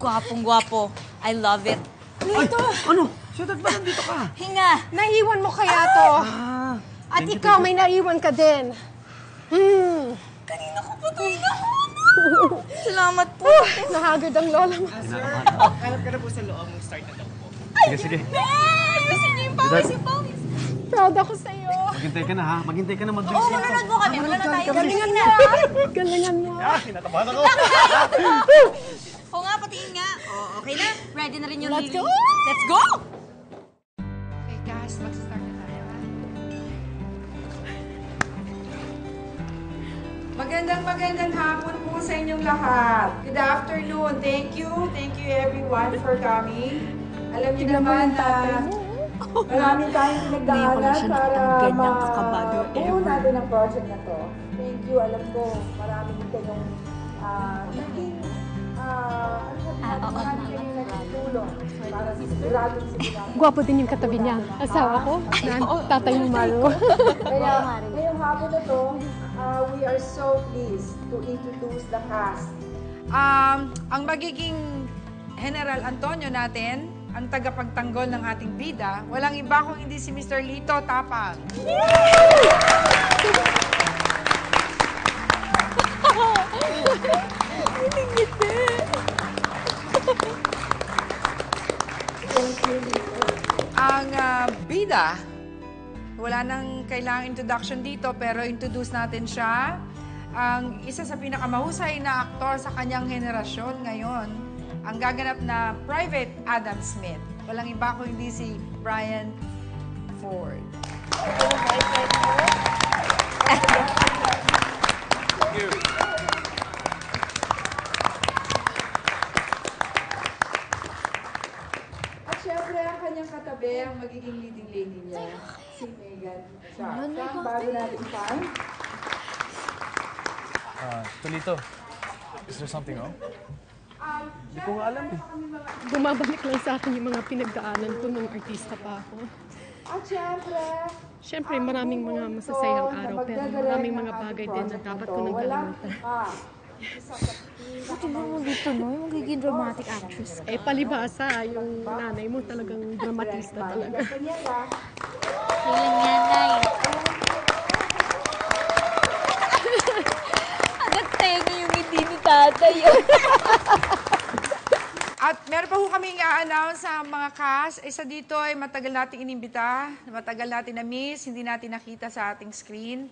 Gwapong-gwapo. I love it. Lito! Ano? Shut up ba nandito ka? Hinga! Naiwan mo kaya to? At ikaw, may naiwan ka din. Kanina ko pa ito Salamat po. Nahagad ang lola mo. Hanap ka na po sa loob mong start na daw po. Sige, sige. Gusto niyo yung pawis, yung pawis. Proud ako sa'yo. Maghintay ka na, ha? Maghintay ka na Oo, mag-drink manunod mo kami. Wala na tayo. Galingan mo. Galingan mo. Kinakabahan ako. Oo nga, patingin nga. Oo, okay na. Ready na rin yung Let's lily. go! Let's go! Okay, guys, mag-start na tayo, ha? Magandang hapon po sa inyong lahat. Good afternoon. Thank you everyone for coming. Alam niyo naman na marami tayong pinagdaanan para mabuo natin ang project na to. Thank you. Alam ko, marami din kayong naging nagtulong para siguradong Gwapo din yung katabi niya. Asawa ko, tatay mo Maru. Kaya ngayong hapon na to, we are so pleased to introduce the cast. Ang magiging General Antonio natin, ang tagapagtanggol ng ating bida, walang iba kung hindi si Mr. Lito Tapang. Ang bida, wala nang kailangang introduction dito, pero introduce natin siya. Ang isa sa pinakamahusay na aktor sa kanyang henerasyon ngayon, ang gaganap na Private Adam Smith. Walang iba kung hindi si Brian Ford. At syempre, ang kanyang katabi, ang magiging leading lady niya, si Megan. Siya ang bago natin fan. Tonito, is there something wrong? Hindi ko nga alam, eh. Bumabalik lang sa akin yung mga pinagdaanan ko nung artista pa ako. At syempre, Siyempre, maraming mga masasayang araw, pero maraming mga bagay din na dapat ko nang kalimutan. Buti mo dito, no? Yung magiging dramatic actress. Eh, palibhasa, yung nanay mo talagang dramatista talaga. Kailan nga, Nay? Agad tenga yung hindi ni tatay. At meron pa ho kaming i-announce sa mga cast. Isa dito ay matagal nating inimbita, matagal natin na-miss, hindi natin nakita sa ating screen.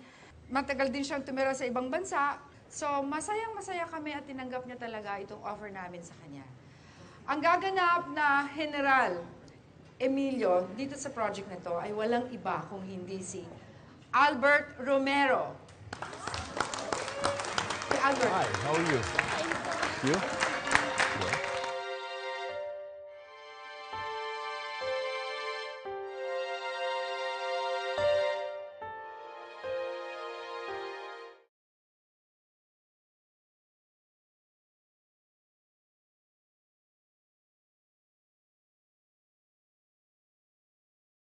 Matagal din siyang tumira sa ibang bansa. So, masayang-masaya kami at tinanggap niya talaga itong offer namin sa kanya. Ang gaganap na General Emilio dito sa project na to ay walang iba kung hindi si Albert Romero. Si Albert. Hi, how are you? You?